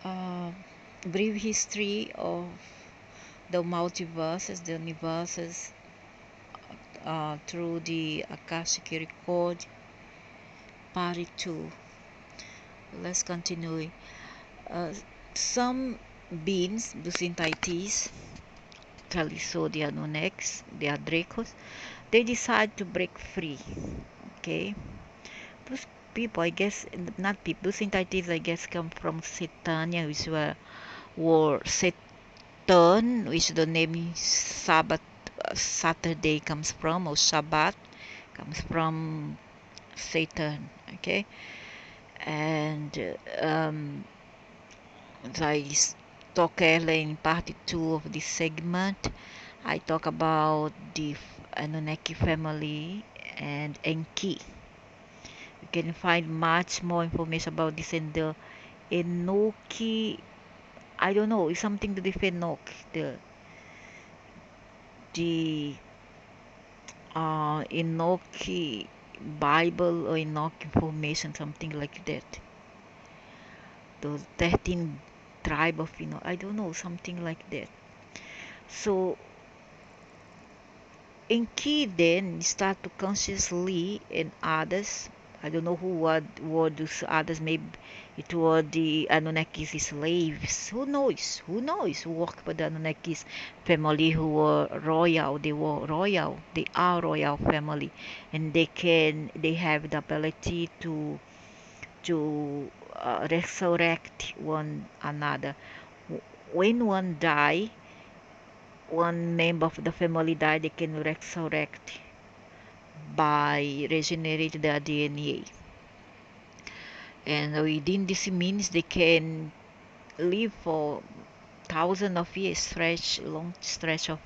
uh, brief history of the multiverses, the universes, through the akashic record, part 2. Let's continue. Uh, some beings, those entities, Caliso, the Anunnakis, the Dracos, they decide to break free. Okay, those people, I guess, not people, those entities, I guess, come from Satania, which were Saturn, which the name Sabbath, Saturday comes from, or Shabbat comes from Satan. Okay, and as I talk earlier in part 2 of this segment, I talk about the Anunnaki family and Enki. You can find much more information about this in the Enoki. I don't know, it's something to do with Enoch. The Enoki Bible or Enoch information, something like that. Those 13 tribe of Enoch. I don't know, something like that. So Enki then start to consciously and others. I don't know who were those others. Maybe it were the Anunnakis slaves. Who knows? Who knows? Who work for the Anunnakis family who were royal. They were royal. They are royal family, and they have the ability to resurrect one another. When one die, one member of the family die, they can resurrect by regenerate the DNA. And within this means they can live for thousands of years, long stretch of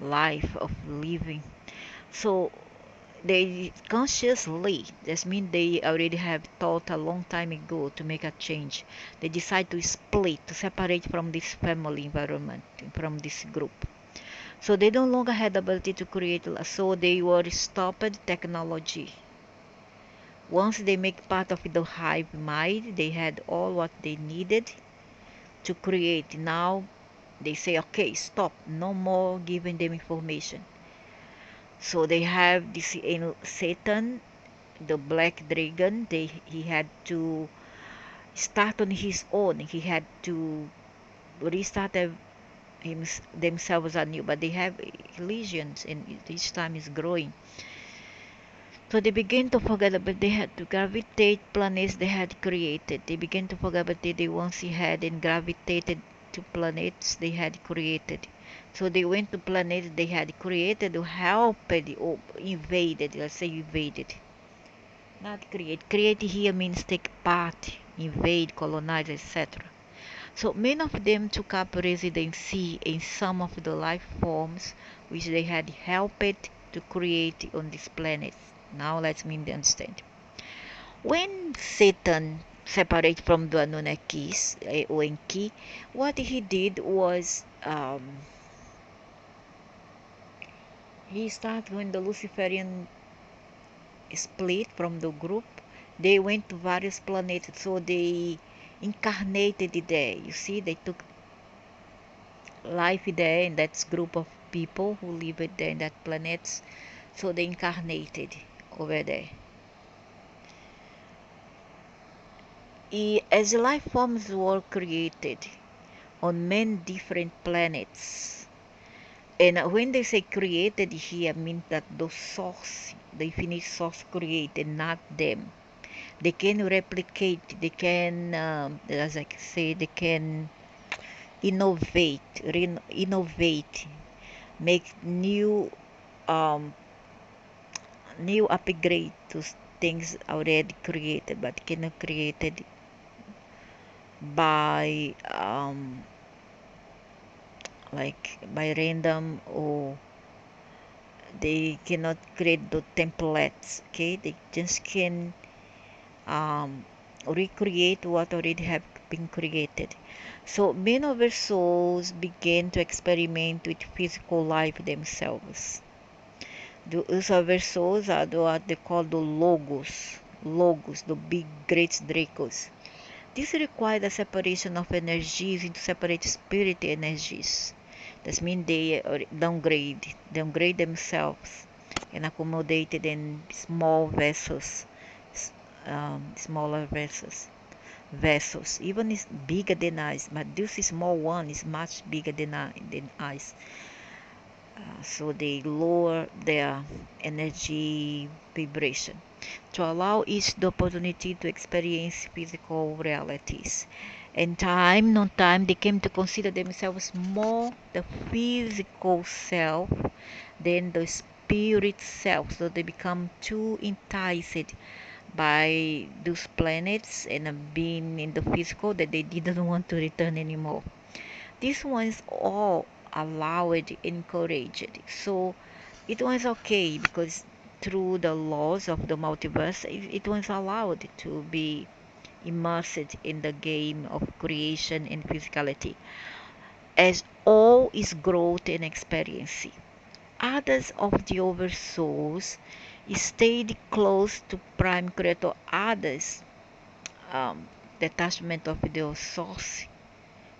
life of living. So they consciously, that means they already have thought a long time ago to make a change. They decide to split, to separate from this family environment, from this group. So they no longer had the ability to create, so they were stopped technology. Once they make part of the hive mind, they had all what they needed to create. Now they say, okay, stop, no more giving them information. So they have this Satan, the black dragon. He had to start on his own. He had to restart themselves anew. But they have legions, and each time is growing. So they began to forget about they had to gravitate planets they had created. They began to forget about they once had and gravitated to planets they had created. So they went to planets they had created to help or invaded. Let's say invaded. Not create. Create here means take part, invade, colonize, etc. So many of them took up residency in some of the life forms which they had helped to create on this planet. Now let's understand. When Satan separated from the Anunnakis, Enki, what he did was he started when the Luciferian split from the group. They went to various planets, so they incarnated there. You see, they took life there in that group of people who lived there in that planets. So they incarnated over there. As life forms were created on many different planets, and when they say created here, means that the source, the infinite source created, not them. They can replicate, they can, as I say, they can innovate, innovate, make um, new upgrade to things already created, but cannot created by like by random, or they cannot create the templates. Okay, they just can recreate what already have been created. So many of our souls began to experiment with physical life themselves. Those of our souls are what they call the logos, the big great dracos. This requires the separation of energies into separate spirit energies. That means they downgrade themselves and accommodated in small vessels, smaller vessels. Even is bigger than us, but this small one is much bigger than us. So they lower their energy vibration to allow each the opportunity to experience physical realities. In time, non time, they came to consider themselves more the physical self than the spirit self. So they become too enticed by those planets and being in the physical that they didn't want to return anymore. This one's all allowed, encouraged. So it was okay because through the laws of the multiverse, it was allowed to be immersed in the game of creation and physicality, as all is growth and experience. Others of the oversouls stayed close to prime creator. Others, detachment of the source,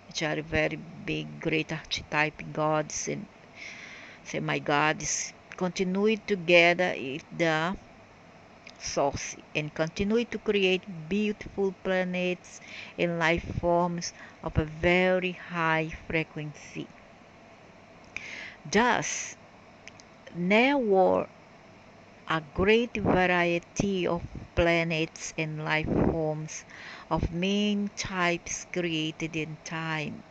which are very big, great archetype gods and semi-gods, continue together with the source and continue to create beautiful planets and life forms of a very high frequency. Thus, there were a great variety of planets and life forms of many types created in time.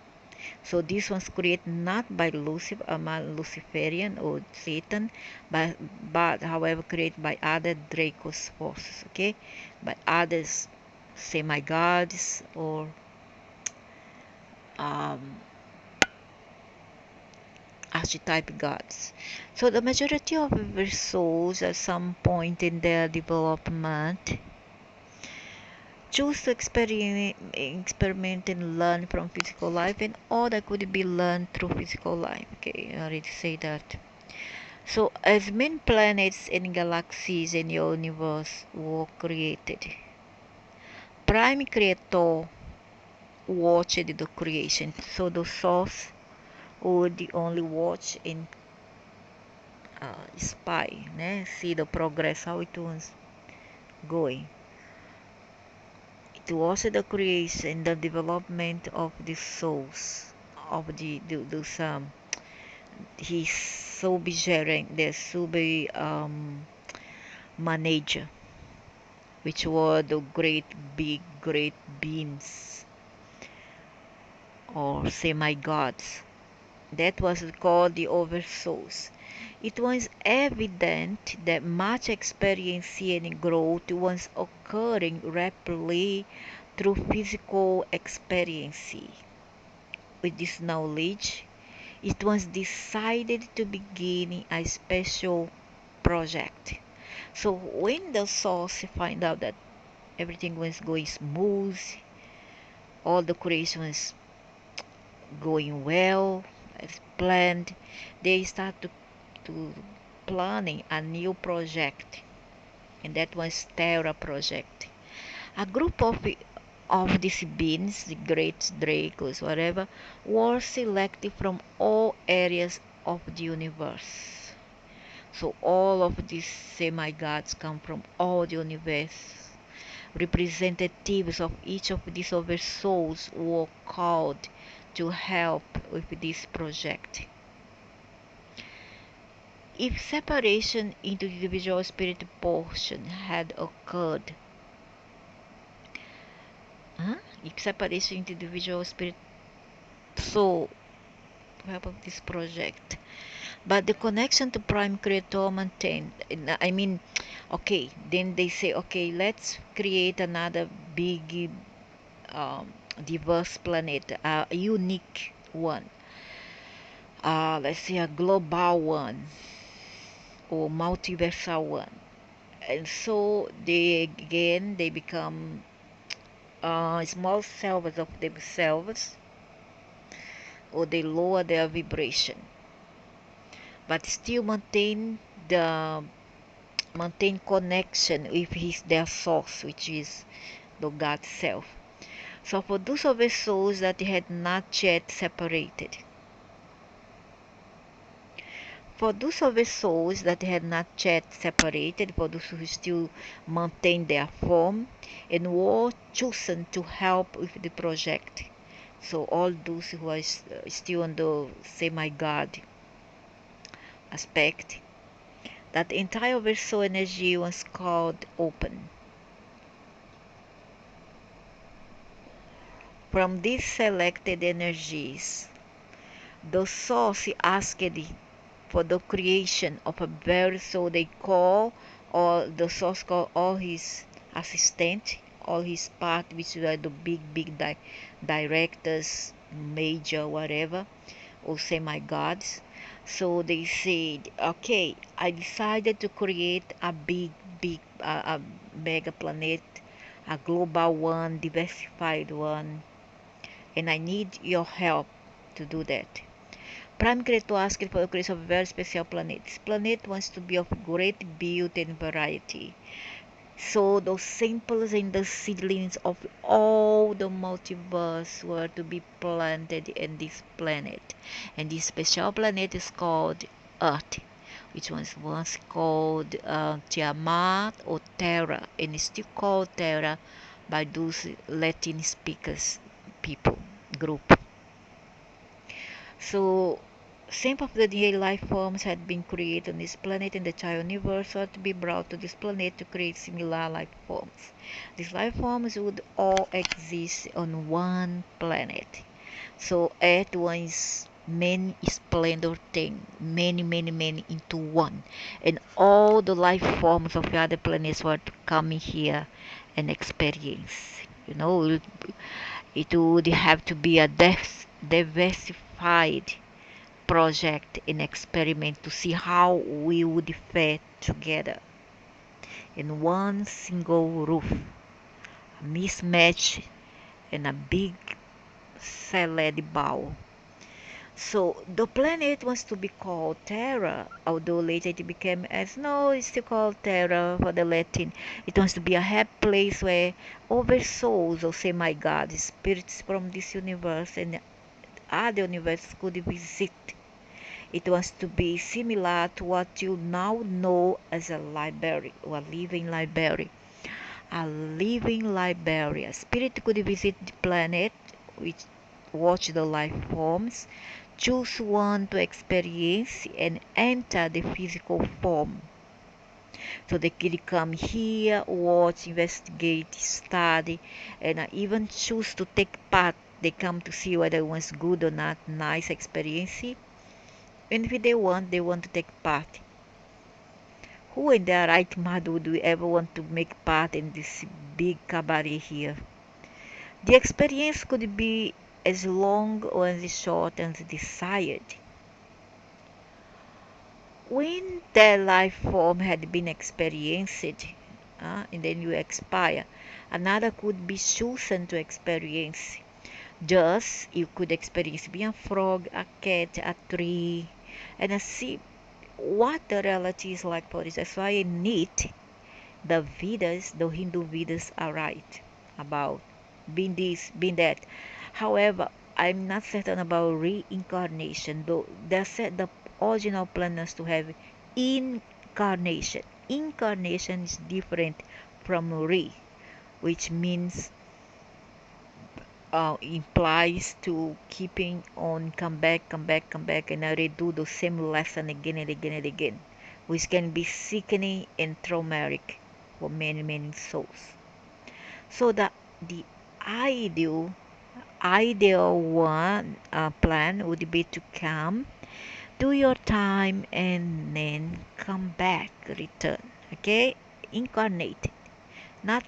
So this was created not by Lucifer, Luciferian or Satan, but however created by other Draco's forces, okay, by others semi-gods or um, archetype gods. So the majority of our souls at some point in their development choose to experiment and learn from physical life, and all that could be learned through physical life. Okay, I already say that. So, as many planets and galaxies in your universe were created, Prime Creator watched the creation. So the source would only watch and spy, né? See the progress, how it was going. It was the creation, the development of the souls of those his sub-gerent, the sub manager, which were the great beings or semi-gods. That was called the oversouls. It was evident that much experience and growth was occurring rapidly through physical experience. With this knowledge, it was decided to begin a special project. So when the source find out that everything was going smooth, all the creation was going well as planned, they start to planning a new project, and that was Terra project. A group of these beings, the great Dracos, whatever, were selected from all areas of the universe. So all of these semi-gods come from all the universe. Representatives of each of these oversouls were called to help with this project. If separation into the individual spirit portion had occurred, huh? If separation into the individual spirit soul to help of this project, but the connection to prime creator maintained. I mean, okay, then they say, okay, let's create another big, um, diverse planet, a unique one. Let's say a global one or multiversal one. And so they become small selves of themselves, or they lower their vibration, but still the maintain connection with their source, which is the God self. So for those of the souls that had not yet separated, for those of the souls that had not yet separated, for those who still maintain their form and were chosen to help with the project. So all those who are still on the semi-god aspect, that entire verso energy was called open. From these selected energies, the source asked for the creation of a verso they call, or the source called all his assistant, all his part, which are the big directors, major, whatever, or semi-gods. So they said, okay, I decided to create a a mega planet, a global one, diversified one, and I need your help to do that. Prime Creator asked for the creation of a very special planet. This planet wants to be of great beauty and variety. So those samples and the seedlings of all the multiverse were to be planted in this planet. And this special planet is called Earth, which was once called Tiamat or Terra, and is still called Terra by those Latin speakers people group. So same of the day life forms had been created on this planet, and the child universe ought to be brought to this planet to create similar life forms. These life forms would all exist on one planet. So Earth was many splendor thing, many into one. And all the life forms of the other planets were to come here and experience. You know, it would have to be a diversified project and experiment to see how we would fit together in one single roof. A mismatch and a big salad bowl. So the planet was to be called Terra, although later it became as no, it's still called Terra for the Latin. It wants to be a happy place where over souls or semi-gods, spirits from this universe and other universes could visit. It was to be similar to what you now know as a library or a living library. A living library. A spirit could visit the planet, which watch the life forms, choose one to experience, and enter the physical form. So they could come here, watch, investigate, study, and even choose to take part. They come to see whether it was good or not, nice experience. And if they want to take part. Who in their right mind would we ever want to make part in this big cabaret here? The experience could be as long or as short as desired. When their life form had been experienced, and then you expire, another could be chosen to experience. Just you could experience being a frog, a cat, a tree, and see what the reality is like for this. That's why I need the Vedas, the Hindu Vedas are right about being this, being that. However, I'm not certain about reincarnation, though they said the original plan is to have incarnation. Incarnation is different from which means implies to keeping on come back, and I redo the same lesson again and again and again, which can be sickening and traumatic for many souls. So the ideal ideal one plan would be to come, do your time, and then come back, return. Okay, incarnate, not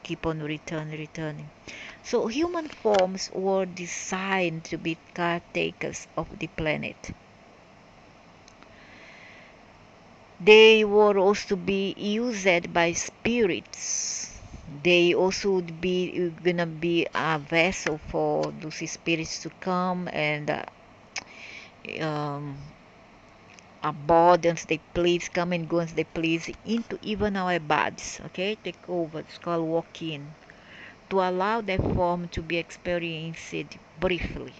keep on returning. So human forms were designed to be caretakers of the planet. They were also to be used by spirits. They also would be gonna be a vessel for those spirits to come and um, aboard as they please, come and go as they please into even our bodies. Okay, take over. It's called walk in. to allow that form to be experienced briefly.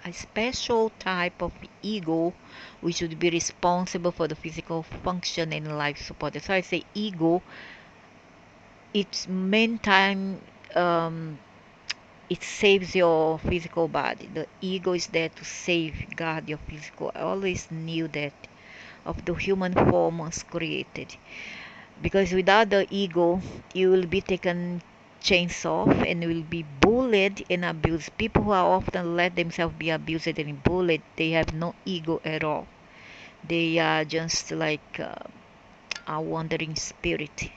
A special type of ego which would be responsible for the physical function and life support. That's why I say ego, its main time, um, it saves your physical body. The ego is there to safeguard your physical. I always knew that of the human form was created. Because without the ego, you will be taken chains off and will be bullied and abused. People who are often let themselves be abused and bullied, they have no ego at all. They are just like a wandering spirit.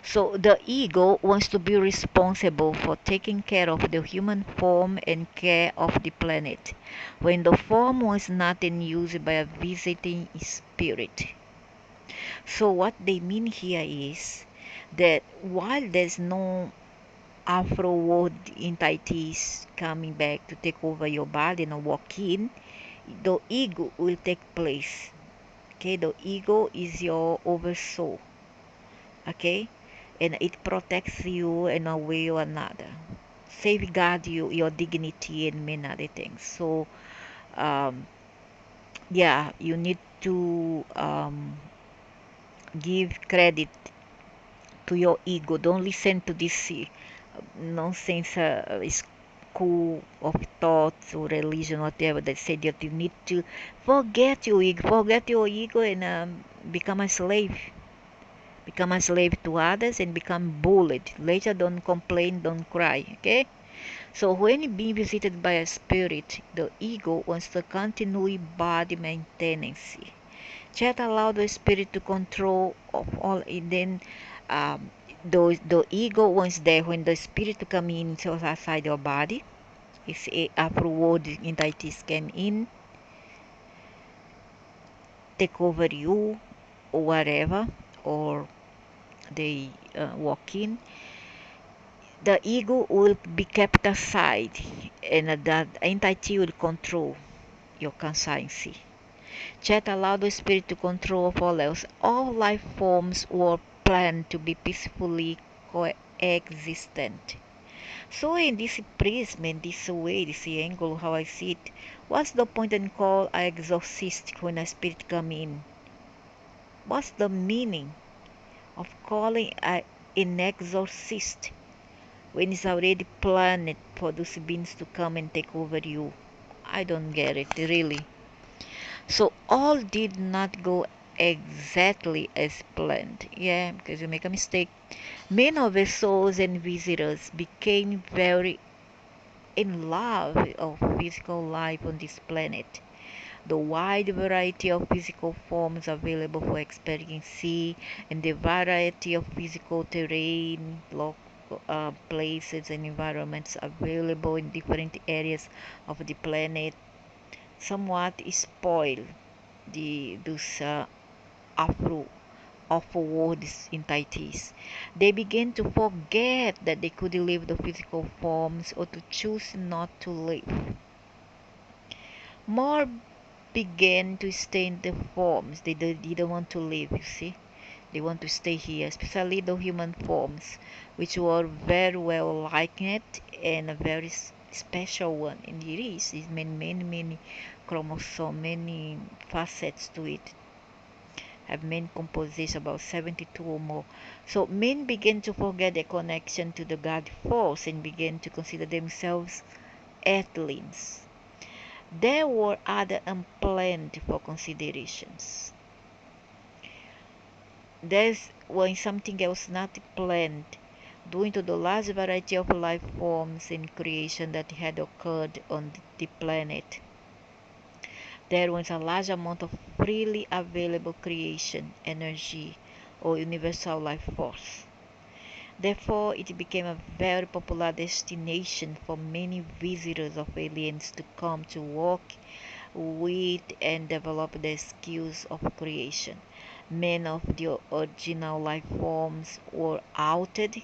So the ego wants to be responsible for taking care of the human form and care of the planet when the form was not in use by a visiting spirit. So what they mean here is that while there's no Afro world entities coming back to take over your body and walk in, the ego will take place. Okay, the ego is your oversoul. Okay, and it protects you in a way or another, safeguard you, your dignity, and many other things. So, um, yeah, you need to give credit to your ego. Don't listen to this nonsense school of thoughts or religion, whatever, that said that you need to forget your ego and become a slave. Become a slave to others and become bullied. Later, don't complain, don't cry. Okay? So, when being visited by a spirit, the ego wants to continue body maintenance. Chat allow the spirit to control of all. And then, um, the ego once there when the spirit to come in so outside your body. It's a afterward entities came in, take over you or whatever, or they walk in. The ego will be kept aside, and that entity will control your conscience. Chat allow the spirit to control of all else. All life forms were planned to be peacefully coexistent. So in this prism, in this way, this angle, how I see it, what's the point in call a exorcist when a spirit come in? What's the meaning of calling an exorcist when it's already planned for those beings to come and take over you? I don't get it, really. So all did not go exactly as planned. Yeah, because you make a mistake. Many of the souls and visitors became very in love of physical life on this planet. The wide variety of physical forms available for experiencing and the variety of physical terrain, places and environments available in different areas of the planet somewhat spoil those afro world entities. They begin to forget that they could leave the physical forms or to choose not to live. More began to stay in the forms. They didn't want to leave, you see. They want to stay here, especially the human forms, which were very well liked and a very special one. And it is. It's many chromosomes, many facets to it. Have main composition about 72 or more. So men began to forget their connection to the God force and began to consider themselves earthlings. There were other unplanned for considerations. There's when something else not planned, due to the large variety of life forms and creation that had occurred on the planet. There was a large amount of freely available creation, energy, or universal life force. Therefore, it became a very popular destination for many visitors of aliens to come to work with and develop the skills of creation. Many of the original life forms were outed.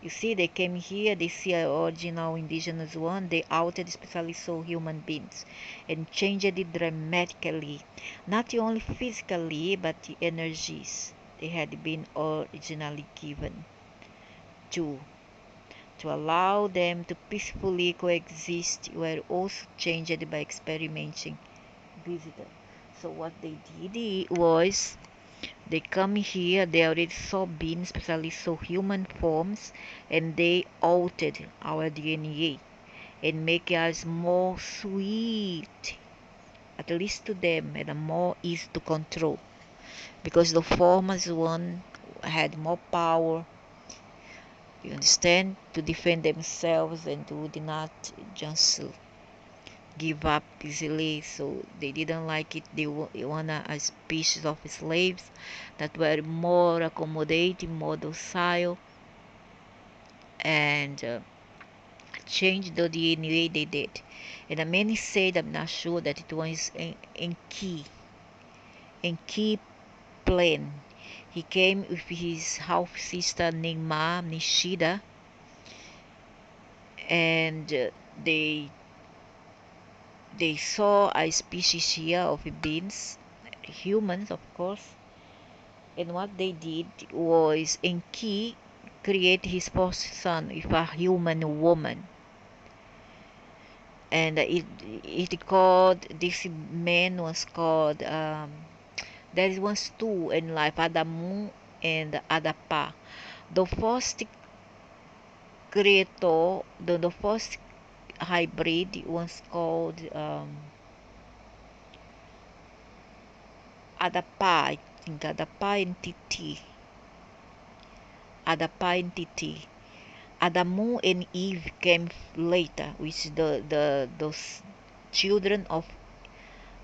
You see, they came here, they see an original indigenous one, they outed, especially so human beings, and changed it dramatically, not only physically, but the energies they had been originally given to. to allow them to peacefully coexist were also changed by experimenting visitors. So what they did was they come here, they already saw beings, especially saw human forms, and they altered our DNA and make us more sweet, at least to them, and more easy to control. Because the former one had more power, you understand, to defend themselves and would not just give up easily. So they didn't like it. They want a species of slaves that were more accommodating, more docile, and changed the DNA they did. And many said, I'm not sure, that it was in key plan. He came with his half sister Nima Nishida, and they saw a species here of beings, humans of course, and what they did was Enki create his first son with a human woman, and it called this man was called there was two in life, Adamu and Adapa. The first creator, the first hybrid was called Adapa, I think Adapa entity. Adapa entity. Adamu and Eve came later, which the those children of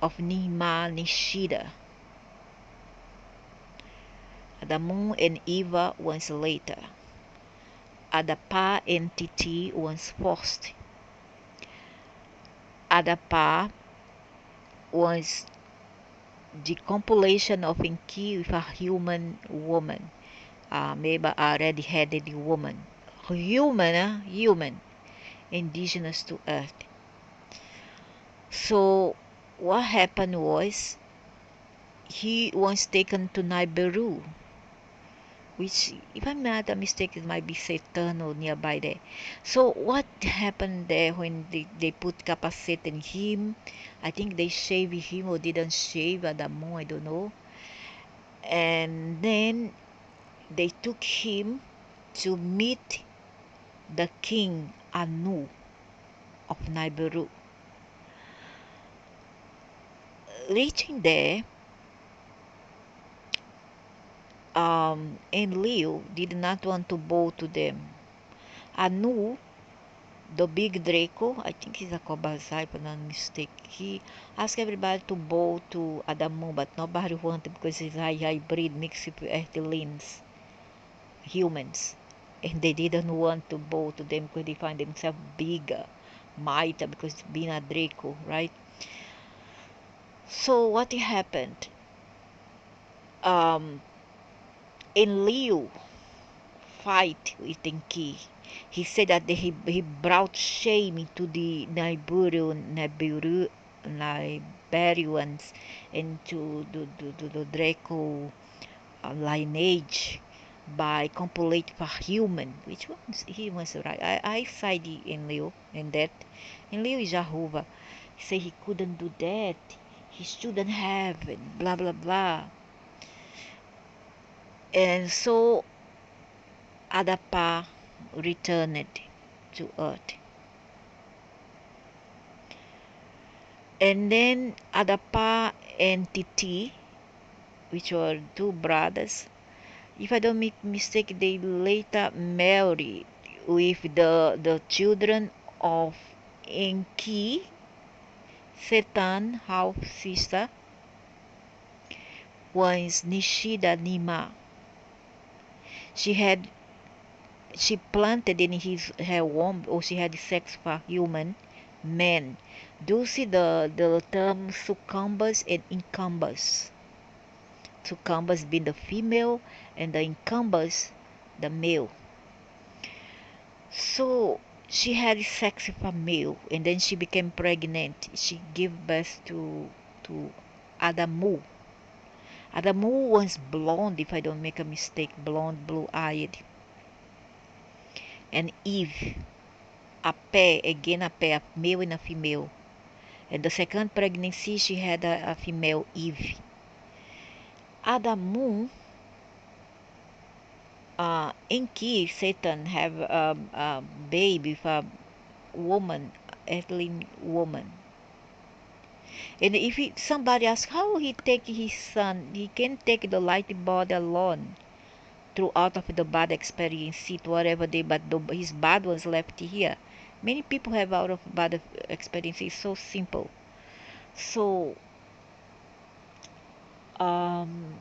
Nima Nishida. Adamu and Eva was later. Adapa entity was first. Adapa was the compilation of Enki with a human woman, maybe a red-headed woman. Human, indigenous to Earth. So what happened was he was taken to Nibiru, which, if I'm not mistaken, might be Satan or nearby there. So what happened there when they put capacete in him? I think they shaved him or didn't shave Adamu, I don't know. And then they took him to meet the king Anu of Nibiru. Reaching there, and Leo did not want to bow to them. Anu, the big Draco, I think he's a Kobazai, if I'm not mistaken, he asked everybody to bow to Adamu, but nobody wanted because he's a hybrid mixed with Earthlings, humans. And they didn't want to bow to them because they find themselves bigger, mightier, because being a Draco, right? So what happened? In Leo fight with Enki, he said that he brought shame into the Niberians and to the Draco lineage by compilate for human, which was he was right. I side in Leo in that. In Leo is Jehovah. He said he couldn't do that. He shouldn't have, and blah blah blah. And so Adapa returned to Earth. And then Adapa and Titi, which were two brothers, if I don't make mistake, they later married with the children of Enki, Satan half sister, was Nishida Nima. She planted in her womb, or she had sex for human men. Do you see the term succubus and incubus? Succubus being the female and the incubus the male. So she had sex with a male, and then she became pregnant. She gave birth to Adamu. Adamu was blonde, if I don't make a mistake, blonde, blue-eyed. and Eve, a pair, again a pair, a male and a female. And the second pregnancy, she had a female Eve. Adamu, Enki, Satan, have a baby with a woman, earthly woman. And if somebody asks how he take his son, he can take the light body alone throughout of the bad experience, it whatever they, but his bad was left here. Many people have out of bad experience. It's so simple. So um,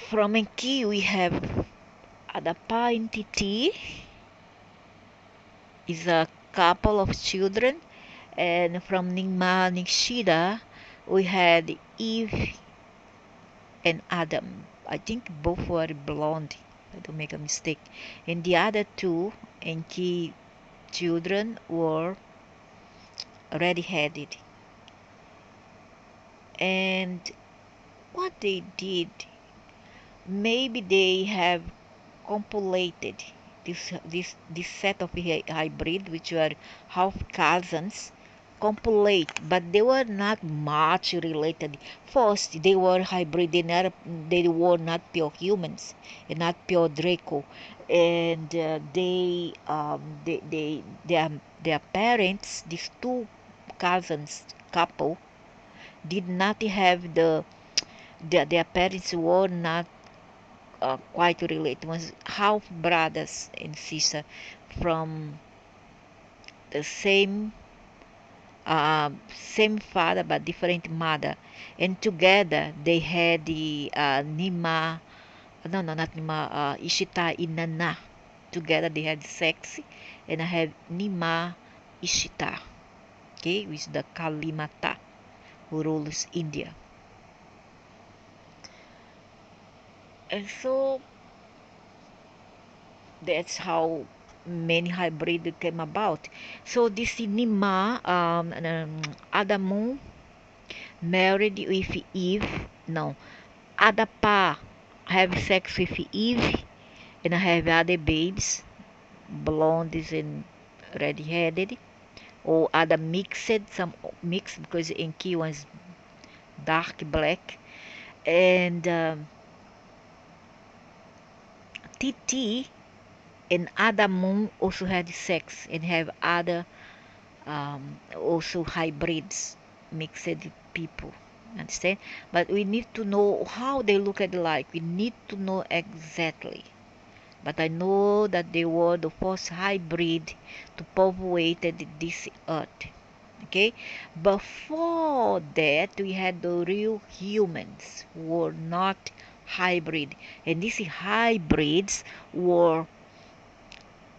from Enki we have Adapa entity is a couple of children, and from Ningma Nishida we had Eve and Adam. I think both were blonde. I don't make a mistake. And the other two Enki children were red-headed. And what they did, maybe they have compiled this set of hybrid, which were half cousins, compilate, but they were not much related. First, they were hybrid. They were not pure humans and not pure Draco, and their parents, these two cousins couple, did not have their parents were not quite related. Was half brothers and sister from the same father but different mother, and together they had the Nima, no, not Nima, Ishita Inanna. Together they had sex, and I have Nima Ishita, okay, which is the Kalimata who rules India. And so that's how many hybrid came about. So this Nima, Adamu married with Eve. No, Adapa have sex with Eve and have other babes, blondes and red-headed. Or other some mixed because Enki was dark black. And Titi and Adamu also had sex and have other also hybrids, mixed people. Understand? But we need to know how they look at like. We need to know exactly. But I know that they were the first hybrid to populate this earth. Okay? Before that, we had the real humans who were not hybrid. And these hybrids were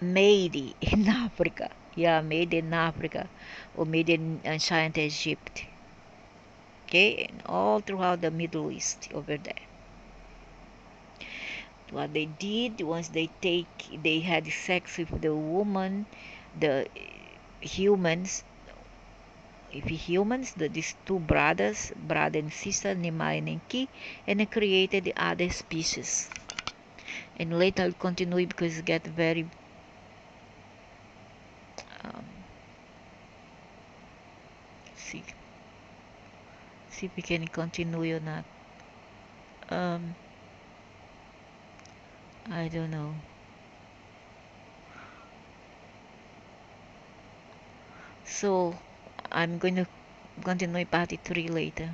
made in Africa. Yeah, made in Africa or made in ancient Egypt. Okay, and all throughout the Middle East over there. What they did once they had sex with the woman, the humans, if humans, these two brothers, brother and sister, Nima and Enki, and they created the other species. And later I'll continue because it get very um, see see if we can continue or not. Um, I don't know. So I'm going to continue part 3 later.